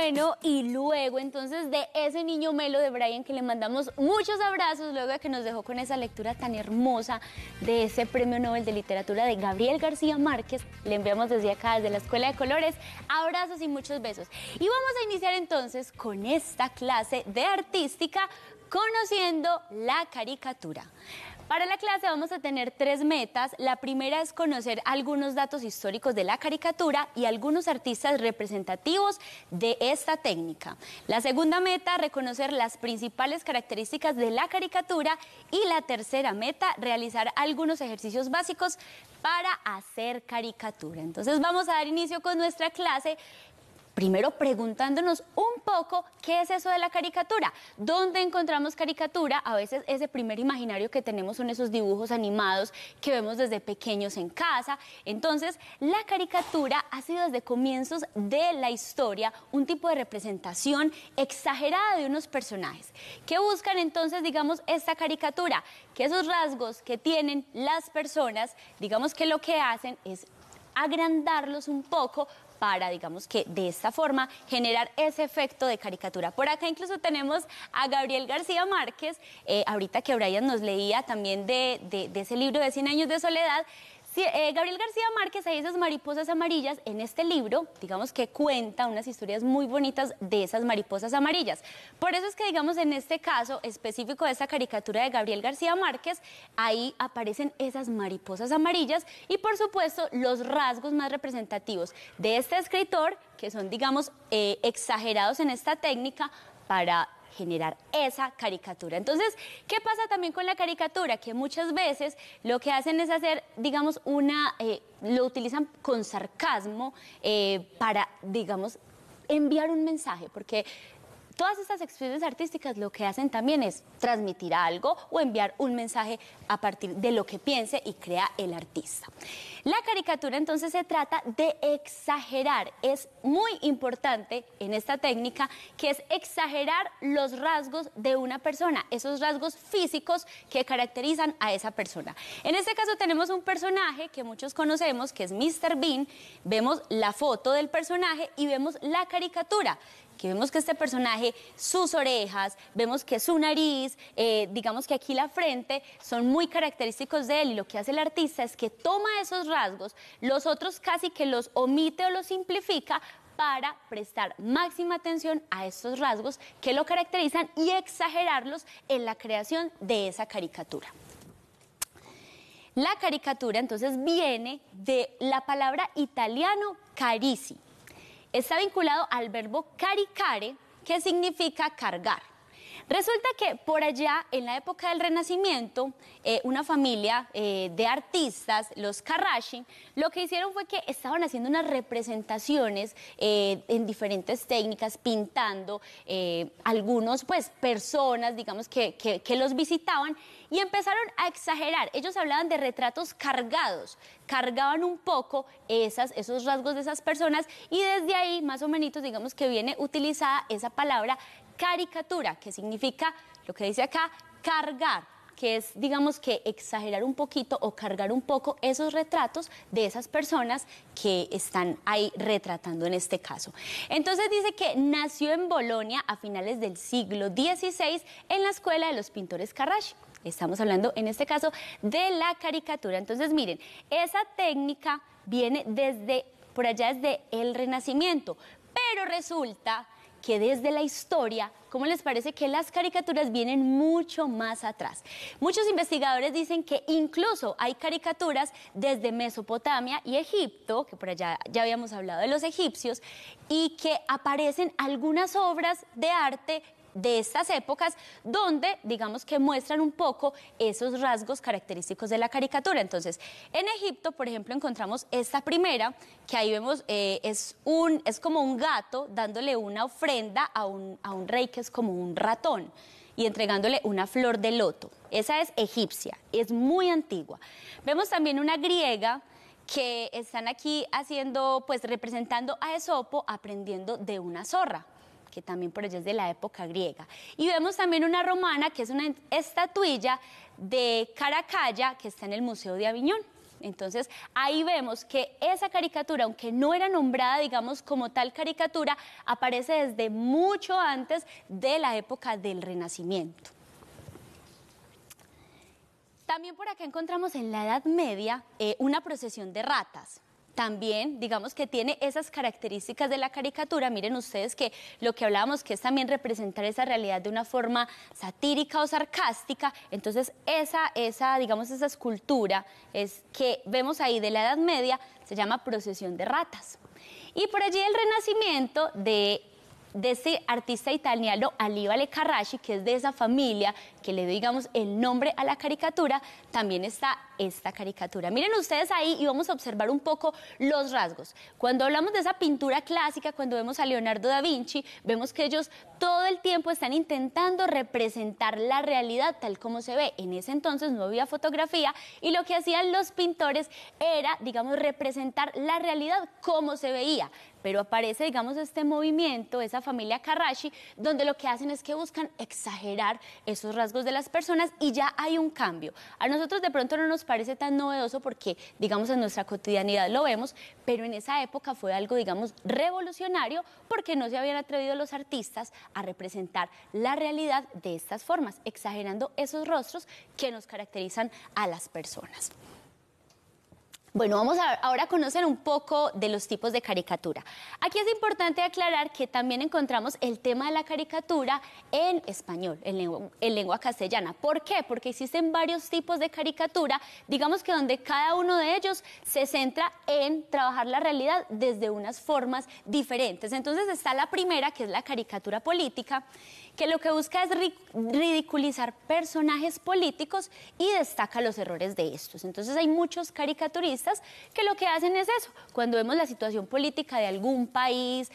Bueno, y luego entonces de ese niño Melo de Brian, que le mandamos muchos abrazos luego de que nos dejó con esa lectura tan hermosa de ese Premio Nobel de Literatura de Gabriel García Márquez, le enviamos desde acá, desde la Escuela de Colores, abrazos y muchos besos. Y vamos a iniciar entonces con esta clase de artística, conociendo la caricatura. Para la clase vamos a tener 3 metas. La primera es conocer algunos datos históricos de la caricatura y algunos artistas representativos de esta técnica. La segunda meta, reconocer las principales características de la caricatura. Y la tercera meta, realizar algunos ejercicios básicos para hacer caricatura. Entonces vamos a dar inicio con nuestra clase. Primero preguntándonos un poco qué es eso de la caricatura. ¿Dónde encontramos caricatura? A veces ese primer imaginario que tenemos son esos dibujos animados que vemos desde pequeños en casa. Entonces, la caricatura ha sido desde comienzos de la historia un tipo de representación exagerada de unos personajes. ¿Qué buscan entonces, digamos, esta caricatura? Que esos rasgos que tienen las personas, digamos que lo que hacen es agrandarlos un poco para, digamos que de esta forma, generar ese efecto de caricatura. Por acá incluso tenemos a Gabriel García Márquez, ahorita que Brian nos leía también de ese libro de 100 años de soledad. Sí, Gabriel García Márquez, hay esas mariposas amarillas en este libro, digamos que cuenta unas historias muy bonitas de esas mariposas amarillas. Por eso es que, digamos, en este caso específico de esta caricatura de Gabriel García Márquez, ahí aparecen esas mariposas amarillas y, por supuesto, los rasgos más representativos de este escritor, que son, digamos, exagerados en esta técnica para generar esa caricatura. Entonces, ¿qué pasa también con la caricatura? Que muchas veces lo que hacen es hacer, digamos, lo utilizan con sarcasmo para, digamos, enviar un mensaje, porque todas estas expresiones artísticas lo que hacen también es transmitir algo o enviar un mensaje a partir de lo que piense y crea el artista. La caricatura entonces se trata de exagerar. Es muy importante en esta técnica que es exagerar los rasgos de una persona, esos rasgos físicos que caracterizan a esa persona. En este caso tenemos un personaje que muchos conocemos, que es Mr. Bean. Vemos la foto del personaje y vemos la caricatura, que vemos que este personaje, sus orejas, vemos que su nariz, digamos que aquí la frente, son muy característicos de él, y lo que hace el artista es que toma esos rasgos, los otros casi que los omite o los simplifica para prestar máxima atención a estos rasgos que lo caracterizan y exagerarlos en la creación de esa caricatura. La caricatura entonces viene de la palabra italiano carici. Está vinculado al verbo caricare, que significa cargar. Resulta que por allá, en la época del Renacimiento, una familia de artistas, los Carracci, lo que hicieron fue que estaban haciendo unas representaciones en diferentes técnicas, pintando algunos, pues, personas, digamos, que los visitaban, y empezaron a exagerar. Ellos hablaban de retratos cargados, cargaban un poco esos rasgos de esas personas, y desde ahí, más o menos, digamos que viene utilizada esa palabra caricatura, que significa, lo que dice acá, cargar, que es, digamos, que exagerar un poquito o cargar un poco esos retratos de esas personas que están ahí retratando en este caso. Entonces dice que nació en Bolonia a finales del siglo XVI en la escuela de los pintores Carracci. Estamos hablando en este caso de la caricatura. Entonces miren, esa técnica viene por allá desde el Renacimiento, pero resulta que desde la historia, ¿cómo les parece que las caricaturas vienen mucho más atrás? Muchos investigadores dicen que incluso hay caricaturas desde Mesopotamia y Egipto, que por allá ya habíamos hablado de los egipcios, y que aparecen algunas obras de arte de estas épocas donde, digamos, que muestran un poco esos rasgos característicos de la caricatura. Entonces, en Egipto, por ejemplo, encontramos esta primera, que ahí vemos, es como un gato dándole una ofrenda a un rey que es como un ratón y entregándole una flor de loto. Esa es egipcia, es muy antigua. Vemos también una griega, que están aquí haciendo, pues, representando a Esopo aprendiendo de una zorra, que también por allá es de la época griega. Y vemos también una romana, que es una estatuilla de Caracalla, que está en el Museo de Aviñón. Entonces, ahí vemos que esa caricatura, aunque no era nombrada, digamos, como tal caricatura, aparece desde mucho antes de la época del Renacimiento. También por acá encontramos en la Edad Media una procesión de ratas. También, digamos que tiene esas características de la caricatura. Miren ustedes que lo que hablábamos, que es también representar esa realidad de una forma satírica o sarcástica. Entonces, digamos, esa escultura que vemos ahí de la Edad Media se llama procesión de ratas. Y por allí el Renacimiento de ese artista italiano Annibale Carracci, que es de esa familia que le dio, digamos, el nombre a la caricatura, también está esta caricatura. Miren ustedes ahí y vamos a observar un poco los rasgos. Cuando hablamos de esa pintura clásica, cuando vemos a Leonardo da Vinci, vemos que ellos todo el tiempo están intentando representar la realidad tal como se ve. En ese entonces no había fotografía y lo que hacían los pintores era, digamos, representar la realidad como se veía. Pero aparece, digamos, este movimiento, esa familia Carracci, donde lo que hacen es que buscan exagerar esos rasgos de las personas y ya hay un cambio. A nosotros de pronto no nos parece tan novedoso porque, digamos, en nuestra cotidianidad lo vemos, pero en esa época fue algo, digamos, revolucionario porque no se habían atrevido los artistas a representar la realidad de estas formas, exagerando esos rostros que nos caracterizan a las personas. Bueno, vamos ahora a conocer un poco de los tipos de caricatura. Aquí es importante aclarar que también encontramos el tema de la caricatura en español, en lengua castellana. ¿Por qué? Porque existen varios tipos de caricatura, digamos que donde cada uno de ellos se centra en trabajar la realidad desde unas formas diferentes. Entonces está la primera, que es la caricatura política, que lo que busca es ridiculizar personajes políticos y destaca los errores de estos. Entonces hay muchos caricaturistas que lo que hacen es eso. Cuando vemos la situación política de algún país,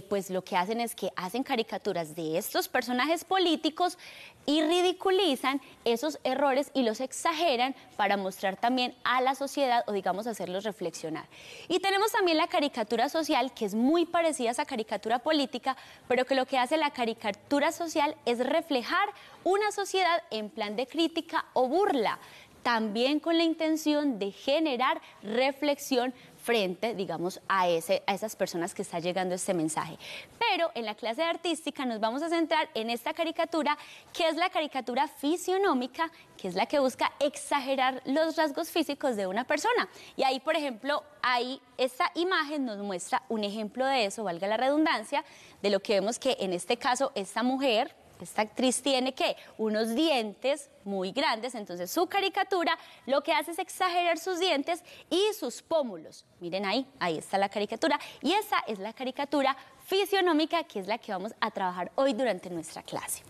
pues lo que hacen es que hacen caricaturas de estos personajes políticos y ridiculizan esos errores y los exageran para mostrar también a la sociedad o, digamos, hacerlos reflexionar. Y tenemos también la caricatura social, que es muy parecida a esa caricatura política, pero que lo que hace la caricatura social es reflejar una sociedad en plan de crítica o burla, también con la intención de generar reflexión frente, digamos, a esas personas que está llegando este mensaje. Pero en la clase de artística nos vamos a centrar en esta caricatura, que es la caricatura fisionómica, que es la que busca exagerar los rasgos físicos de una persona. Y ahí, por ejemplo, esta imagen nos muestra un ejemplo de eso, valga la redundancia, de lo que vemos que en este caso esta mujer, esta actriz tiene que unos dientes muy grandes, entonces su caricatura lo que hace es exagerar sus dientes y sus pómulos. Miren ahí está la caricatura y esa es la caricatura fisionómica, que es la que vamos a trabajar hoy durante nuestra clase.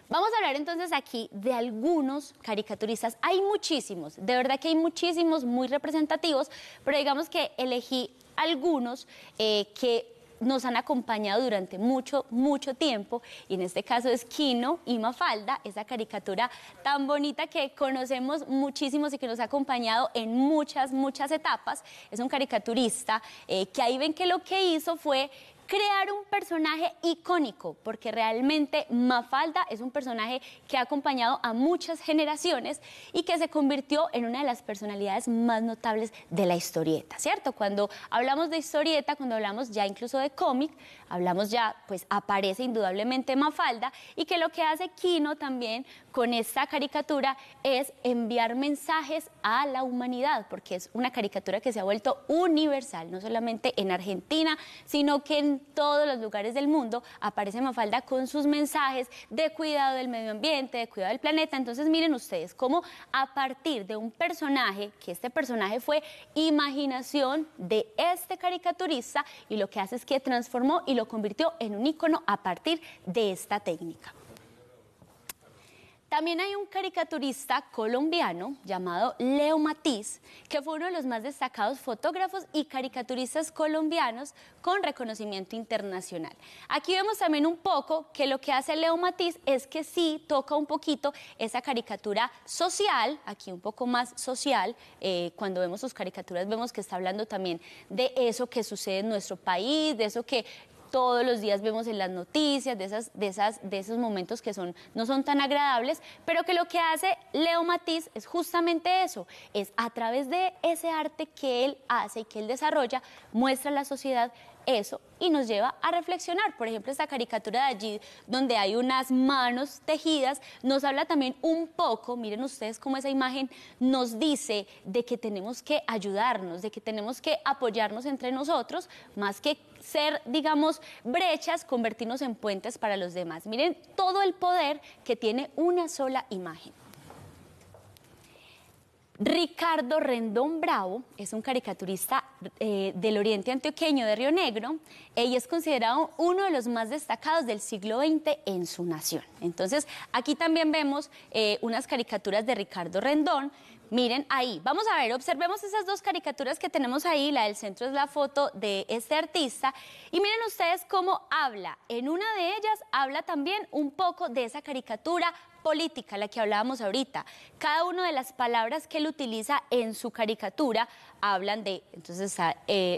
Vamos a hablar entonces aquí de algunos caricaturistas. Hay muchísimos, de verdad que hay muchísimos muy representativos, pero digamos que elegí algunos que nos han acompañado durante mucho tiempo, y en este caso es Quino y Mafalda, esa caricatura tan bonita que conocemos muchísimos y que nos ha acompañado en muchas etapas. Es un caricaturista que ahí ven que lo que hizo fue crear un personaje icónico, porque realmente Mafalda es un personaje que ha acompañado a muchas generaciones y que se convirtió en una de las personalidades más notables de la historieta, ¿cierto? Cuando hablamos de historieta, cuando hablamos ya incluso de cómic, hablamos ya, pues aparece indudablemente Mafalda, y que lo que hace Quino también con esta caricatura es enviar mensajes a la humanidad, porque es una caricatura que se ha vuelto universal, no solamente en Argentina, sino que en todos los lugares del mundo aparece Mafalda con sus mensajes de cuidado del medio ambiente, de cuidado del planeta. Entonces miren ustedes cómo a partir de un personaje, que este personaje fue imaginación de este caricaturista, y lo que hace es que transformó y lo convirtió en un ícono a partir de esta técnica. También hay un caricaturista colombiano llamado Leo Matiz, que fue uno de los más destacados fotógrafos y caricaturistas colombianos con reconocimiento internacional. Aquí vemos también un poco que lo que hace Leo Matiz es que sí toca un poquito esa caricatura social, aquí un poco más social. Cuando vemos sus caricaturas vemos que está hablando también de eso que sucede en nuestro país, de eso que todos los días vemos en las noticias, de esos momentos que no son tan agradables, pero que lo que hace Leo Matiz es justamente eso, es a través de ese arte que él hace y que él desarrolla, muestra a la sociedad eso y nos lleva a reflexionar. Por ejemplo, esta caricatura de allí donde hay unas manos tejidas nos habla también un poco, miren ustedes cómo esa imagen nos dice de que tenemos que ayudarnos, de que tenemos que apoyarnos entre nosotros, más que ser, digamos, brechas, convertirnos en puentes para los demás. Miren todo el poder que tiene una sola imagen. Ricardo Rendón Bravo es un caricaturista del oriente antioqueño de Río Negro y es considerado uno de los más destacados del siglo XX en su nación. Entonces, aquí también vemos unas caricaturas de Ricardo Rendón. Miren ahí, vamos a ver, observemos esas dos caricaturas que tenemos ahí, la del centro es la foto de este artista y miren ustedes cómo habla, en una de ellas habla también un poco de esa caricatura política, la que hablábamos ahorita. Cada una de las palabras que él utiliza en su caricatura hablan de, entonces,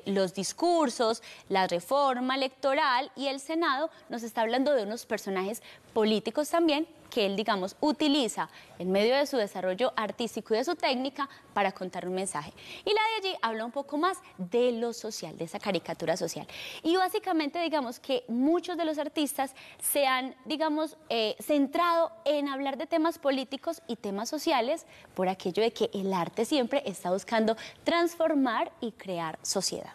los discursos, la reforma electoral y el Senado nos está hablando de unos personajes políticos también que él, digamos, utiliza en medio de su desarrollo artístico y de su técnica para contar un mensaje. Y la de allí habla un poco más de lo social, de esa caricatura social. Y básicamente, digamos, que muchos de los artistas se han, digamos, centrado en hablar de temas políticos y temas sociales por aquello de que el arte siempre está buscando transformar y crear sociedad.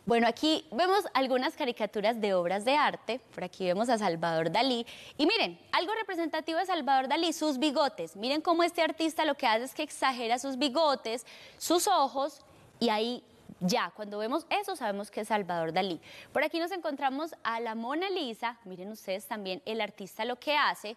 Bueno, aquí vemos algunas caricaturas de obras de arte. Por aquí vemos a Salvador Dalí. Y miren, algo representativo de Salvador Dalí, sus bigotes. Miren cómo este artista lo que hace es que exagera sus bigotes, sus ojos, y ahí ya, cuando vemos eso, sabemos que es Salvador Dalí. Por aquí nos encontramos a la Mona Lisa. Miren ustedes también el artista lo que hace,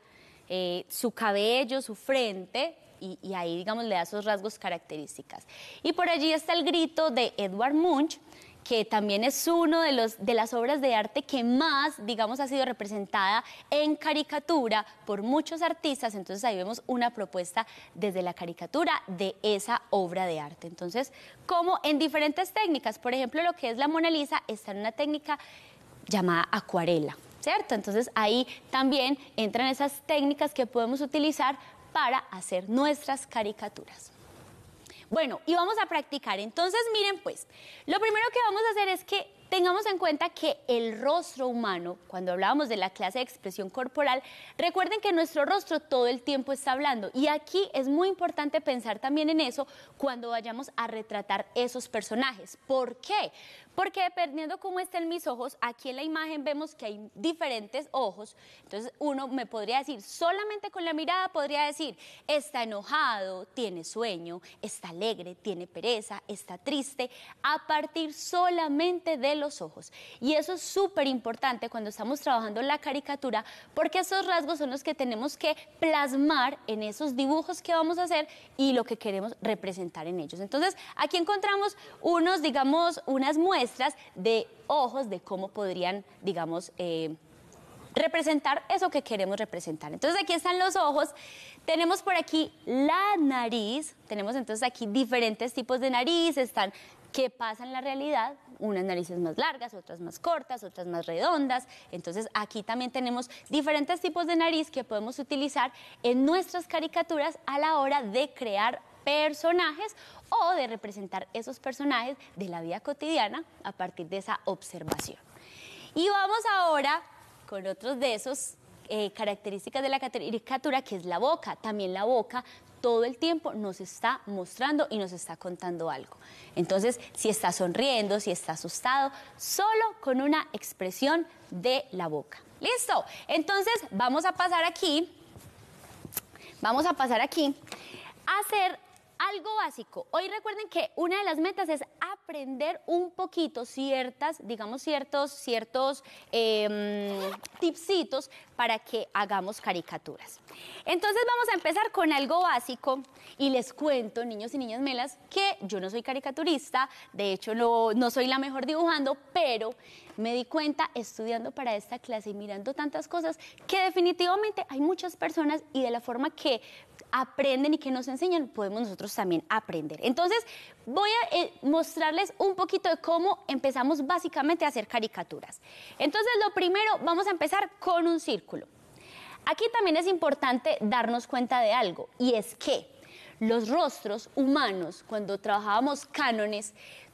su cabello, su frente, y ahí, digamos, le da esos rasgos características. Y por allí está el grito de Edvard Munch, que también es uno de las obras de arte que más, digamos, ha sido representada en caricatura por muchos artistas. Entonces ahí vemos una propuesta desde la caricatura de esa obra de arte. Entonces, como en diferentes técnicas, por ejemplo, lo que es la Mona Lisa está en una técnica llamada acuarela, ¿cierto? Entonces ahí también entran esas técnicas que podemos utilizar para hacer nuestras caricaturas. Bueno, y vamos a practicar. Entonces, miren pues, lo primero que vamos a hacer es que tengamos en cuenta que el rostro humano, cuando hablábamos de la clase de expresión corporal, recuerden que nuestro rostro todo el tiempo está hablando. Y aquí es muy importante pensar también en eso cuando vayamos a retratar esos personajes. ¿Por qué? Porque dependiendo cómo estén mis ojos, aquí en la imagen vemos que hay diferentes ojos. Entonces uno me podría decir, solamente con la mirada podría decir, está enojado, tiene sueño, está alegre, tiene pereza, está triste, a partir solamente de los ojos. Y eso es súper importante cuando estamos trabajando la caricatura, porque esos rasgos son los que tenemos que plasmar en esos dibujos que vamos a hacer y lo que queremos representar en ellos. Entonces aquí encontramos unos, digamos, unas muestras de ojos de cómo podrían, digamos, representar eso que queremos representar. Entonces aquí están los ojos, tenemos por aquí la nariz, tenemos entonces aquí diferentes tipos de nariz, están qué pasa en la realidad, unas narices más largas, otras más cortas, otras más redondas. Entonces aquí también tenemos diferentes tipos de nariz que podemos utilizar en nuestras caricaturas a la hora de crear personajes o de representar esos personajes de la vida cotidiana a partir de esa observación. Y vamos ahora con otros de esos características de la caricatura, que es la boca. También la boca todo el tiempo nos está mostrando y nos está contando algo. Entonces, si está sonriendo, si está asustado, solo con una expresión de la boca. ¿Listo? Entonces, vamos a pasar aquí a hacer algo básico. Hoy recuerden que una de las metas es aprender un poquito ciertos tipsitos para que hagamos caricaturas. Entonces vamos a empezar con algo básico y les cuento, niños y niñas melas, que yo no soy caricaturista, de hecho no soy la mejor dibujando, pero me di cuenta estudiando para esta clase y mirando tantas cosas que definitivamente hay muchas personas y de la forma que aprenden y que nos enseñan, podemos nosotros también aprender. Entonces, voy a mostrarles un poquito de cómo empezamos básicamente a hacer caricaturas. Entonces, lo primero, vamos a empezar con un círculo. Aquí también es importante darnos cuenta de algo, y es que los rostros humanos, cuando trabajábamos cánones,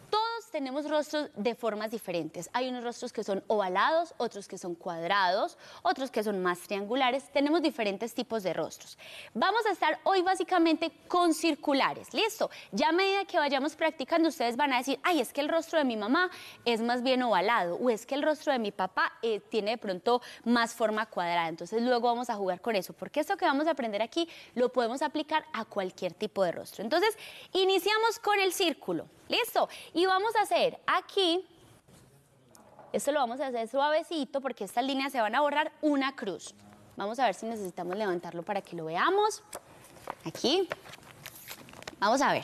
todos tenemos rostros de formas diferentes. Hay unos rostros que son ovalados, otros que son cuadrados, otros que son más triangulares. Tenemos diferentes tipos de rostros. Vamos a estar hoy básicamente con circulares. ¿Listo? Ya a medida que vayamos practicando, ustedes van a decir, ay, es que el rostro de mi mamá es más bien ovalado, o es que el rostro de mi papá tiene de pronto más forma cuadrada. Entonces luego vamos a jugar con eso, porque esto que vamos a aprender aquí lo podemos aplicar a cualquier tipo de rostro. Entonces, iniciamos con el círculo. ¿Listo? Y vamos a hacer aquí, esto lo vamos a hacer suavecito porque estas líneas se van a borrar, una cruz. Vamos a ver si necesitamos levantarlo para que lo veamos. Aquí. Vamos a ver.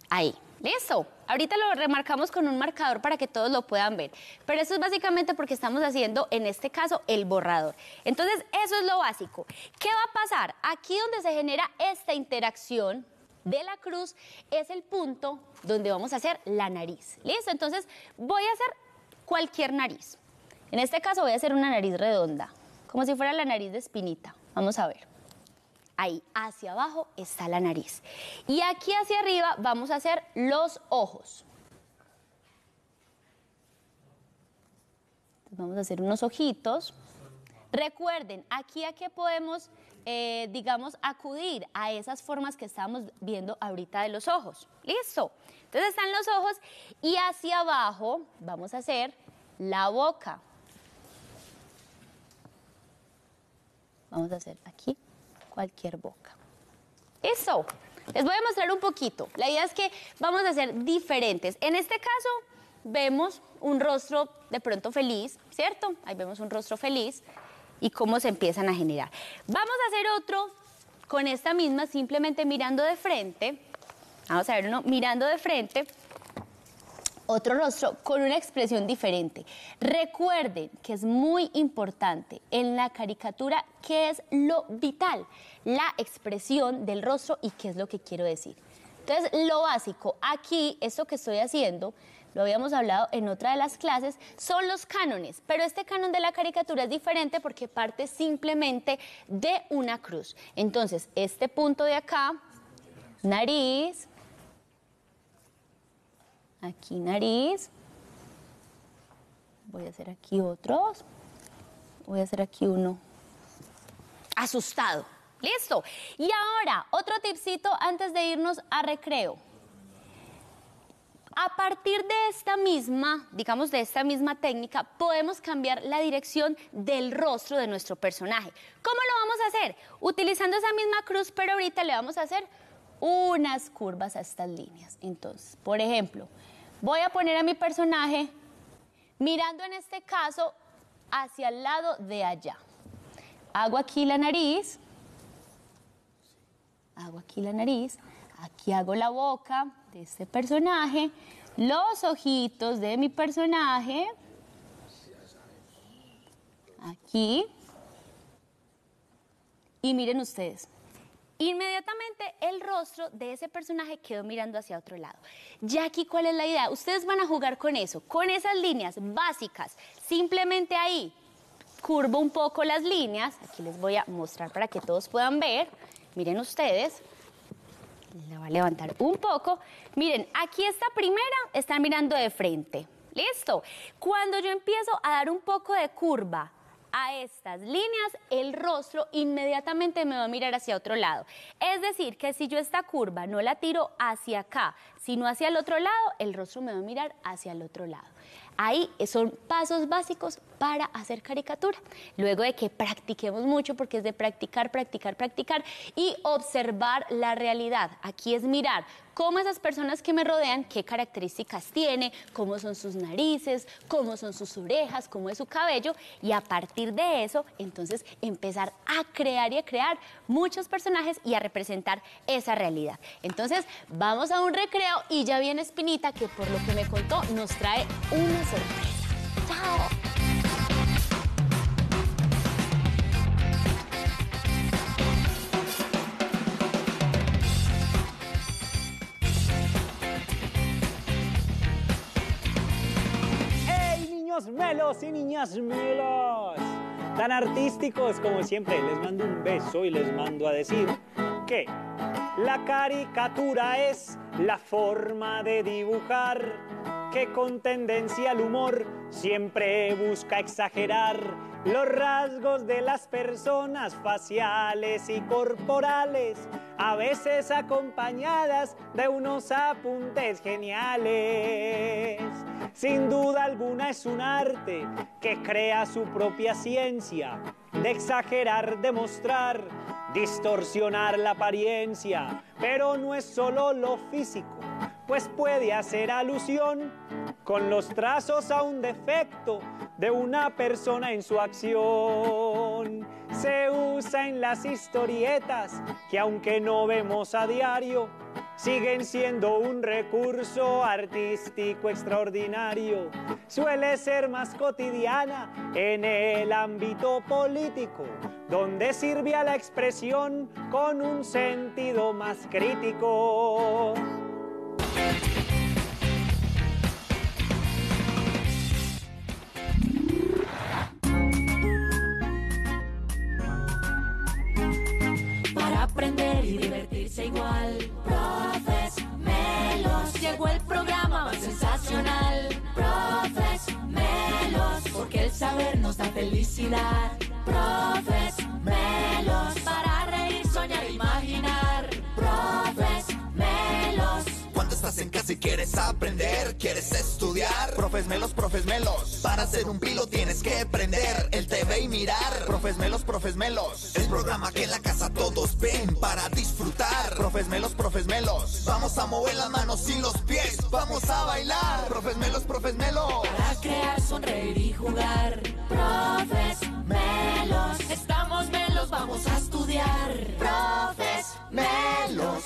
Ahí. ¿Listo? Ahorita lo remarcamos con un marcador para que todos lo puedan ver. Pero eso es básicamente porque estamos haciendo, en este caso, el borrador. Entonces, eso es lo básico. ¿Qué va a pasar? Aquí donde se genera esta interacción de la cruz es el punto donde vamos a hacer la nariz. ¿Listo? Entonces voy a hacer cualquier nariz. En este caso voy a hacer una nariz redonda, como si fuera la nariz de Espinita. Vamos a ver. Ahí, hacia abajo está la nariz. Y aquí hacia arriba vamos a hacer los ojos. Entonces, vamos a hacer unos ojitos. Recuerden, aquí a qué podemos digamos, acudir a esas formas que estábamos viendo ahorita de los ojos. ¿Listo? Entonces están los ojos y hacia abajo vamos a hacer la boca. Vamos a hacer aquí cualquier boca. ¿Listo? Les voy a mostrar un poquito. La idea es que vamos a hacer diferentes. En este caso vemos un rostro de pronto feliz, ¿cierto? Ahí vemos un rostro feliz. Y cómo se empiezan a generar. Vamos a hacer otro con esta misma, simplemente mirando de frente. Vamos a ver uno mirando de frente. Otro rostro con una expresión diferente. Recuerden que es muy importante en la caricatura qué es lo vital, la expresión del rostro y qué es lo que quiero decir. Entonces, lo básico, aquí, esto que estoy haciendo, lo habíamos hablado en otra de las clases, son los cánones, pero este canon de la caricatura es diferente porque parte simplemente de una cruz. Entonces, este punto de acá, nariz, aquí nariz, voy a hacer aquí otros, voy a hacer aquí uno asustado. ¿Listo? Y ahora, otro tipcito antes de irnos a recreo. A partir de esta misma, digamos de esta misma técnica, podemos cambiar la dirección del rostro de nuestro personaje. ¿Cómo lo vamos a hacer? Utilizando esa misma cruz, pero ahorita le vamos a hacer unas curvas a estas líneas. Entonces, por ejemplo, voy a poner a mi personaje mirando en este caso hacia el lado de allá. Hago aquí la nariz. Hago aquí la nariz, aquí hago la boca de este personaje, los ojitos de mi personaje, aquí, y miren ustedes, inmediatamente el rostro de ese personaje quedó mirando hacia otro lado. Ya aquí, ¿cuál es la idea? Ustedes van a jugar con eso, con esas líneas básicas, simplemente ahí, curvo un poco las líneas, aquí les voy a mostrar para que todos puedan ver. Miren ustedes, la voy a levantar un poco. Miren, aquí esta primera está mirando de frente. ¿Listo? Cuando yo empiezo a dar un poco de curva a estas líneas, el rostro inmediatamente me va a mirar hacia otro lado. Es decir, que si yo esta curva no la tiro hacia acá, sino hacia el otro lado, el rostro me va a mirar hacia el otro lado. Ahí son pasos básicos para hacer caricatura. Luego de que practiquemos mucho, porque es de practicar, practicar, practicar y observar la realidad. Aquí es mirar cómo esas personas que me rodean, qué características tiene, cómo son sus narices, cómo son sus orejas, cómo es su cabello, y a partir de eso, entonces, empezar a crear y a crear muchos personajes y a representar esa realidad. Entonces, vamos a un recreo y ya viene Espinita, que por lo que me contó, nos trae una sorpresa. Chao. ¡Hey, niños melos y niñas melos! Tan artísticos como siempre, les mando un beso y les mando a decir que la caricatura es la forma de dibujar que con tendencia al humor siempre busca exagerar los rasgos de las personas faciales y corporales, a veces acompañadas de unos apuntes geniales. Sin duda alguna es un arte que crea su propia ciencia de exagerar, demostrar, distorsionar la apariencia, pero no es solo lo físico, pues puede hacer alusión con los trazos a un defecto de una persona en su acción. Se usa en las historietas que aunque no vemos a diario, siguen siendo un recurso artístico extraordinario. Suele ser más cotidiana en el ámbito político, donde sirve a la expresión con un sentido más crítico. Para aprender y divertirse igual, Profes Melos. Llegó el programa más sensacional, Profes Melos, porque el saber nos da felicidad. Profes Melos, para reír, soñar, imaginar. Profes Melos. Cuando estás en casa y quieres aprender, quieres estudiar, Profes Melos, Profes Melos. Para ser un pilo tienes que prender el TV y mirar. Profes Melos, Profes Melos. El programa que en la casa todos ven para disfrutar. Profes Melos, Profes Melos. Vamos a mover las manos y los pies, vamos a bailar. Profes Melos, Profes Melos. Para crear, sonreír y jugar. Profes Melos. Estamos melos, vamos a estudiar. Profes Melos.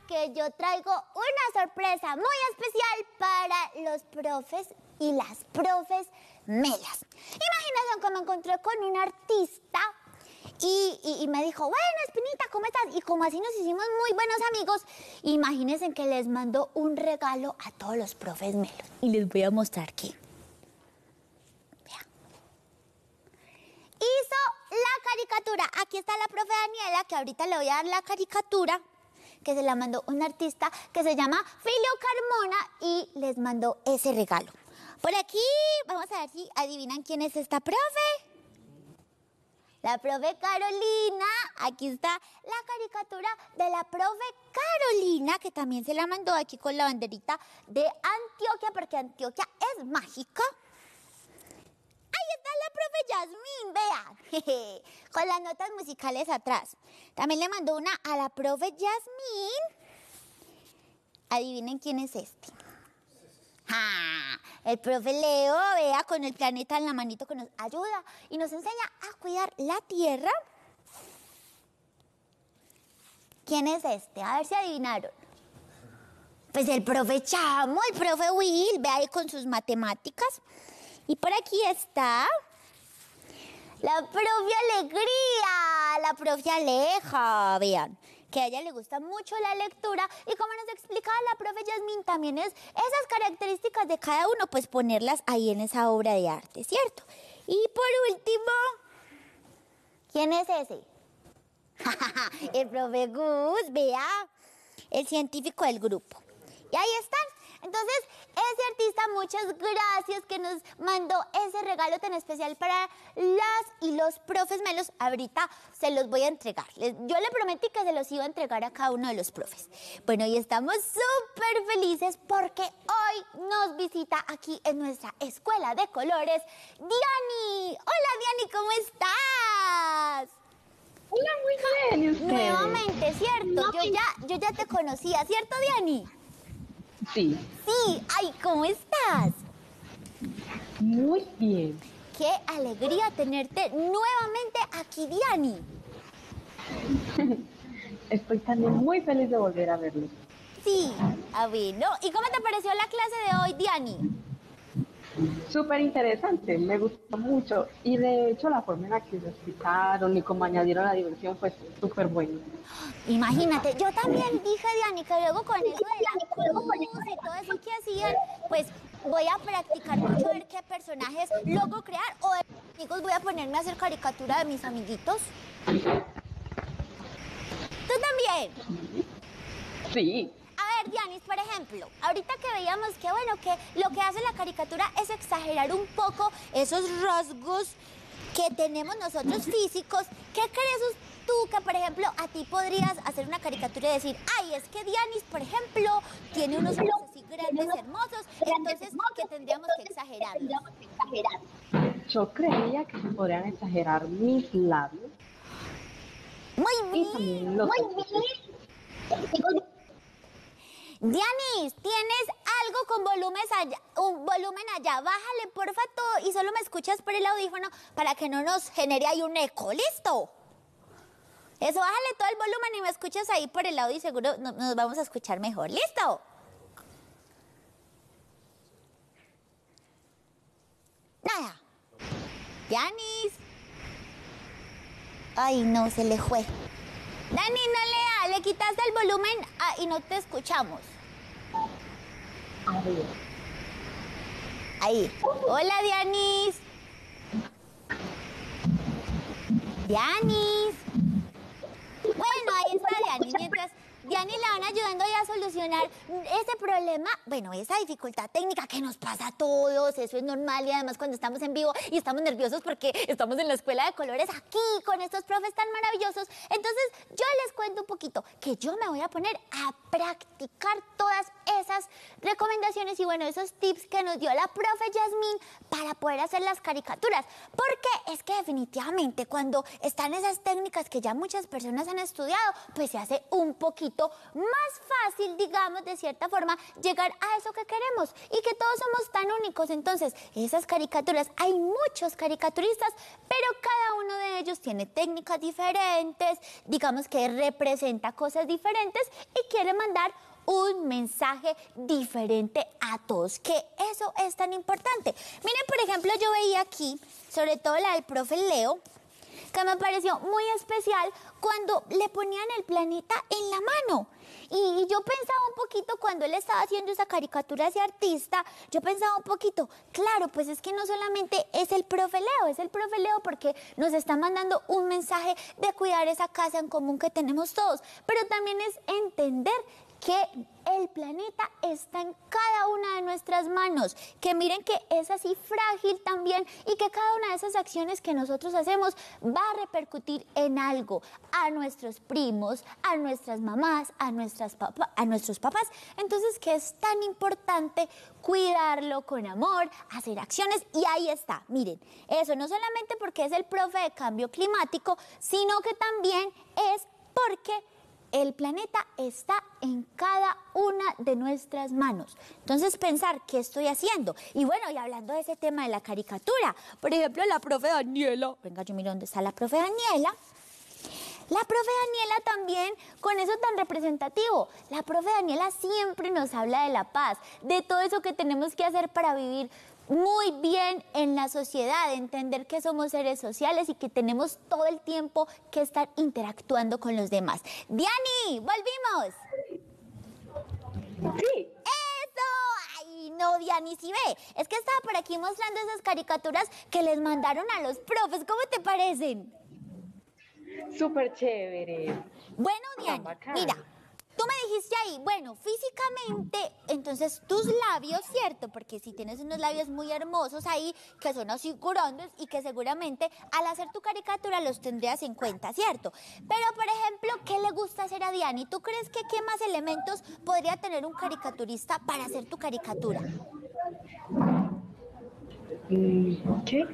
Que yo traigo una sorpresa muy especial para los profes y las profes melas. Imagínense que me encontré con un artista y me dijo, bueno, Espinita, ¿cómo estás? Y como así nos hicimos muy buenos amigos, imagínense que les mando un regalo a todos los profes melos. Y les voy a mostrar qué. Vean. Hizo la caricatura. Aquí está la profe Daniela, que ahorita le voy a dar la caricatura, que se la mandó un artista que se llama Filio Carmona y les mandó ese regalo. Por aquí, vamos a ver si adivinan quién es esta profe. La profe Carolina. Aquí está la caricatura de la profe Carolina, que también se la mandó aquí con la banderita de Antioquia, porque Antioquia es mágica. Ahí está la profe Yasmín, vean, con las notas musicales atrás. También le mandó una a la profe Yasmín. Adivinen quién es este. El profe Leo, vea, con el planeta en la manito, que nos ayuda y nos enseña a cuidar la tierra. ¿Quién es este? A ver si adivinaron. Pues el profe Chamo, el profe Will, ve ahí con sus matemáticas. Y por aquí está la profe Alegría, la profe Aleja, vean, que a ella le gusta mucho la lectura y como nos explicaba la profe Yasmín, también es esas características de cada uno, pues ponerlas ahí en esa obra de arte, ¿cierto? Y por último, ¿quién es ese? El profe Gus, vea, el científico del grupo. Y ahí están. Entonces, ese artista, muchas gracias que nos mandó ese regalo tan especial para las y los profes melos. Ahorita se los voy a entregar. Yo le prometí que se los iba a entregar a cada uno de los profes. Bueno, y estamos súper felices porque hoy nos visita aquí en nuestra escuela de colores Diani. Hola, Diani, ¿cómo estás? Hola, muy bien, ¿y ustedes? Nuevamente, ¿cierto? Yo ya te conocía, ¿cierto, Diani? Sí, Sí, ay, ¿cómo estás? muy bien. qué alegría tenerte nuevamente aquí, Diani. Estoy también muy feliz de volver a verlos. Sí, bueno. ¿Y cómo te pareció la clase de hoy, Diani? Súper interesante, me gustó mucho. Y de hecho la forma en la que lo explicaron y cómo añadieron la diversión fue súper buena. Imagínate, yo también dije, Diani, que luego con eso de la cruz y todo eso que hacían, pues voy a practicar mucho a ver qué personajes logro crear o de amigos voy a ponerme a hacer caricatura de mis amiguitos. ¿Tú también? Sí, A ver, Dianis, por ejemplo, ahorita que veíamos que, bueno, que lo que hace la caricatura es exagerar un poco esos rasgos que tenemos nosotros físicos, ¿qué crees tú que, por ejemplo, a ti podrías hacer una caricatura y decir, ay, es que Dianis, por ejemplo, tiene unos ojos así grandes, hermosos, entonces que tendríamos que exagerarlos? yo creía que se podrían exagerar mis labios Muy y bien. también los ojos. Dianis, ¿tienes algo con un volumen allá? Bájale, porfa, todo y solo me escuchas por el audífono para que no nos genere ahí un eco. ¿Listo? Eso, bájale todo el volumen y me escuchas ahí por el audio y seguro nos vamos a escuchar mejor. ¿Listo? Nada. Dianis. Ay, no, se le fue. Dani, no le quitaste el volumen y no te escuchamos. Ahí. Hola, Dianis. Dianis. Bueno, ahí está Dianis. Mientras Dianis la van ayudando ya a solucionar ese problema, bueno, esa dificultad técnica que nos pasa a todos, eso es normal y además cuando estamos en vivo y estamos nerviosos porque estamos en la escuela de colores aquí con estos profes tan maravillosos. Entonces, yo les cuento un poquito que yo me voy a poner a practicar todas esas recomendaciones y bueno, esos tips que nos dio la profe Yasmín para poder hacer las caricaturas. Porque es que definitivamente cuando están esas técnicas que ya muchas personas han estudiado, pues se hace un poquito más fácil, digamos, de cierta forma, llegar a eso que queremos y que todos somos tan únicos. Entonces, esas caricaturas, hay muchos caricaturistas, pero cada uno de ellos tiene técnicas diferentes, digamos que representa cosas diferentes y quiere mandar un mensaje diferente a todos, que eso es tan importante. Miren, por ejemplo, yo veía aquí, sobre todo la del profe Leo, que me pareció muy especial cuando le ponían el planeta en la mano. Y yo pensaba un poquito cuando él estaba haciendo esa caricatura, ese artista, yo pensaba un poquito, claro, pues es que no solamente es el profe Leo porque nos está mandando un mensaje de cuidar esa casa en común que tenemos todos, pero también es entender que el planeta está en cada una de nuestras manos, que miren que es así frágil también y que cada una de esas acciones que nosotros hacemos va a repercutir en algo, a nuestros primos, a nuestras mamás, a nuestros papás. Entonces, que es tan importante cuidarlo con amor, hacer acciones y ahí está, miren, eso no solamente porque es el profe de cambio climático, sino que también es porque el planeta está en cada una de nuestras manos. Entonces, pensar qué estoy haciendo. Y bueno, y hablando de ese tema de la caricatura, por ejemplo, la profe Daniela, venga, yo miro dónde está la profe Daniela. La profe Daniela también, con eso tan representativo, la profe Daniela siempre nos habla de la paz, de todo eso que tenemos que hacer para vivir muy bien en la sociedad, entender que somos seres sociales y que tenemos todo el tiempo que estar interactuando con los demás. Diani, volvimos. Sí. ¡Eso! ¡Ay, no, Diani, sí ve! Es que estaba por aquí mostrando esas caricaturas que les mandaron a los profes. ¿Cómo te parecen? Súper chévere. Bueno, Diani, Bacán. mira, tú me dijiste ahí, bueno, físicamente, entonces tus labios, ¿cierto? Porque si tienes unos labios muy hermosos ahí, que son así grandes y que seguramente al hacer tu caricatura los tendrías en cuenta, ¿cierto? Pero, por ejemplo, ¿qué le gusta hacer a Diani? ¿Tú crees que qué más elementos podría tener un caricaturista para hacer tu caricatura? ¿Qué?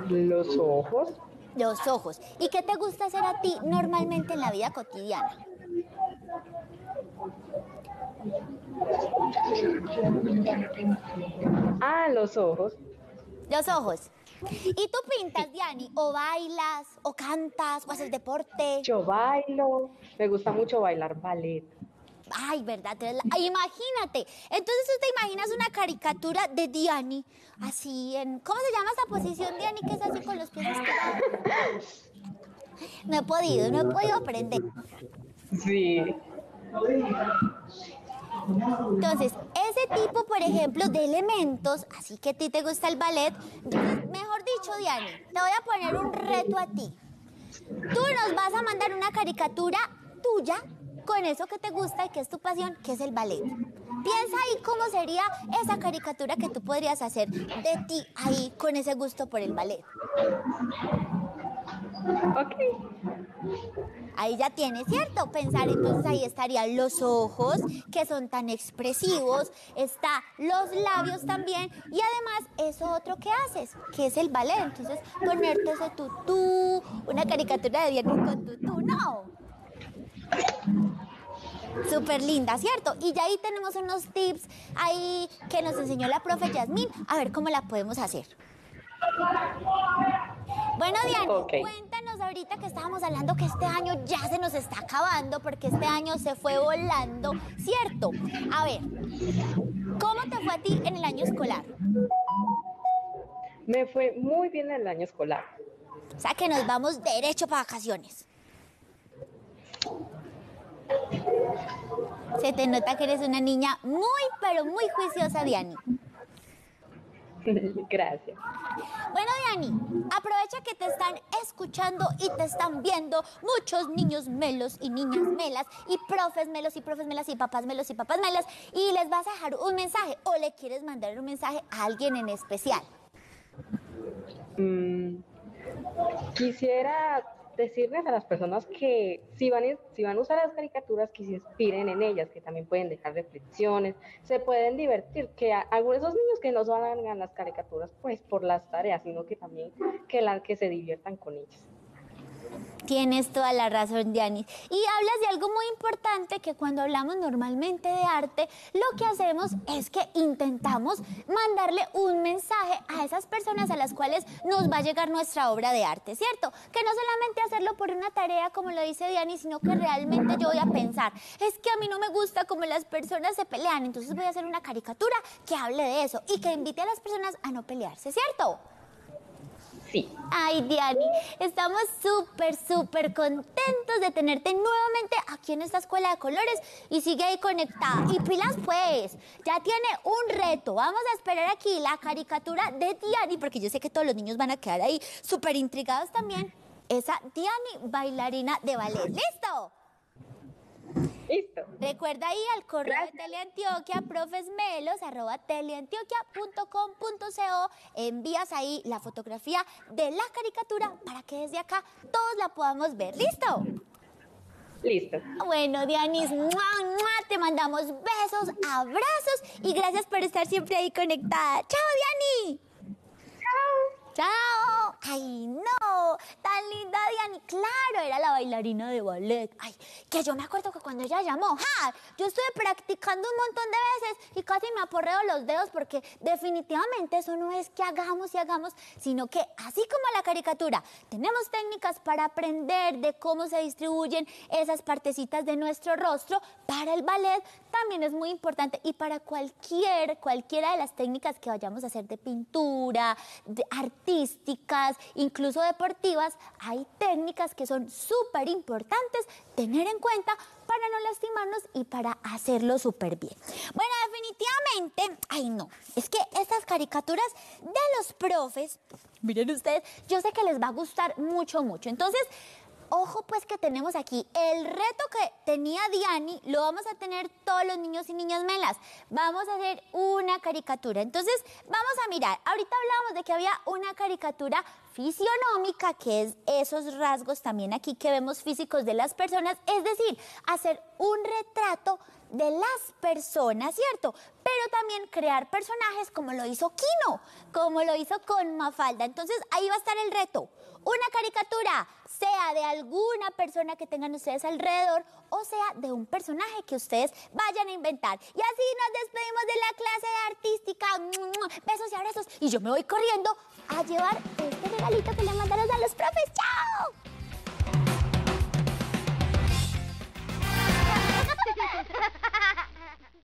Los ojos. Los ojos. ¿Y qué te gusta hacer a ti normalmente en la vida cotidiana? Ah, los ojos. Los ojos. ¿Y tú pintas, Diani? ¿O bailas? ¿O cantas? ¿O haces deporte? Yo bailo, me gusta mucho bailar ballet. Ay, ¿verdad? Imagínate. Entonces tú te imaginas una caricatura de Diani, así en... ¿Cómo se llama esa posición, Diani, que es así con los pies estirados? No he podido aprender. Sí. Entonces, ese tipo, por ejemplo, de elementos, así que a ti te gusta el ballet, mejor dicho, Diani, te voy a poner un reto a ti. Tú nos vas a mandar una caricatura tuya con eso que te gusta y que es tu pasión, que es el ballet. Piensa ahí cómo sería esa caricatura que tú podrías hacer de ti ahí con ese gusto por el ballet. Ok. Ahí ya tienes, ¿cierto? Pensar, entonces ahí estarían los ojos, que son tan expresivos, está los labios también, y además eso otro que haces, que es el ballet. Entonces, ponerte ese tutú, una caricatura de Diani con tutú, no. Súper linda, ¿cierto? Y ya ahí tenemos unos tips ahí que nos enseñó la profe Yasmín, a ver cómo la podemos hacer. Bueno, Diani, Okay. Cuéntanos ahorita que estábamos hablando que este año ya se nos está acabando porque este año se fue volando, ¿cierto? A ver, ¿cómo te fue a ti en el año escolar? Me fue muy bien el año escolar. O sea, que nos vamos derecho para vacaciones. Se te nota que eres una niña muy, pero muy juiciosa, Diani. Gracias. Bueno, Diani, aprovecha que te están escuchando y te están viendo muchos niños melos y niñas melas y profes melos y profes melas y papás melos y papás melas y les vas a dejar un mensaje o le quieres mandar un mensaje a alguien en especial. Quisiera decirles a las personas que si van a usar las caricaturas, que se inspiren en ellas, que también pueden dejar reflexiones, se pueden divertir, que algunos de esos niños que no van a las caricaturas pues por las tareas, sino que también que se diviertan con ellas. Tienes toda la razón, Diani. Y hablas de algo muy importante, que cuando hablamos normalmente de arte, lo que hacemos es que intentamos mandarle un mensaje a esas personas a las cuales nos va a llegar nuestra obra de arte, ¿cierto? Que no solamente hacerlo por una tarea, como lo dice Diani, sino que realmente yo voy a pensar, es que a mí no me gusta cómo las personas se pelean, entonces voy a hacer una caricatura que hable de eso y que invite a las personas a no pelearse, ¿cierto? Sí. Ay, Diani, estamos súper contentos de tenerte nuevamente aquí en esta escuela de colores y sigue ahí conectada. Y pilas pues, ya tiene un reto. Vamos a esperar aquí la caricatura de Diani, porque yo sé que todos los niños van a quedar ahí súper intrigados también. Esa Diani bailarina de ballet. ¿Listo? Listo. Recuerda ahí al correo de Teleantioquia, profesmelos@teleantioquia.com.co. Envías ahí la fotografía de la caricatura para que desde acá todos la podamos ver. ¿Listo? Listo. Bueno, Dianis, te mandamos besos, abrazos y gracias por estar siempre ahí conectada. ¡Chao, Diani! ¡Chao! ¡Ay, no! ¡Tan linda, Diani! ¡Claro! Era la bailarina de ballet. ¡Ay! Que yo me acuerdo que cuando ella llamó, ¡ja! Yo estuve practicando un montón de veces y casi me aporreo los dedos porque definitivamente eso no es que hagamos y hagamos, sino que así como la caricatura, tenemos técnicas para aprender de cómo se distribuyen esas partecitas de nuestro rostro. Para el ballet también es muy importante y para cualquiera de las técnicas que vayamos a hacer de pintura, de artísticas, incluso deportivas, hay técnicas que son súper importantes tener en cuenta para no lastimarnos y para hacerlo súper bien. Bueno, definitivamente, ay no, es que estas caricaturas de los profes, miren ustedes, yo sé que les va a gustar mucho. Entonces, ojo pues que tenemos aquí el reto que tenía Diani, lo vamos a tener todos los niños y niñas melas. Vamos a hacer una caricatura. Entonces vamos a mirar, ahorita hablábamos de que había una caricatura fisionómica, que es esos rasgos también aquí que vemos físicos de las personas, es decir, hacer un retrato de las personas, ¿cierto? Pero también crear personajes como lo hizo Kino, como lo hizo con Mafalda. Entonces ahí va a estar el reto. Una caricatura, sea de alguna persona que tengan ustedes alrededor o sea de un personaje que ustedes vayan a inventar. Y así nos despedimos de la clase de artística. Besos y abrazos. Y yo me voy corriendo a llevar este regalito que le mandaron a los profes. ¡Chao!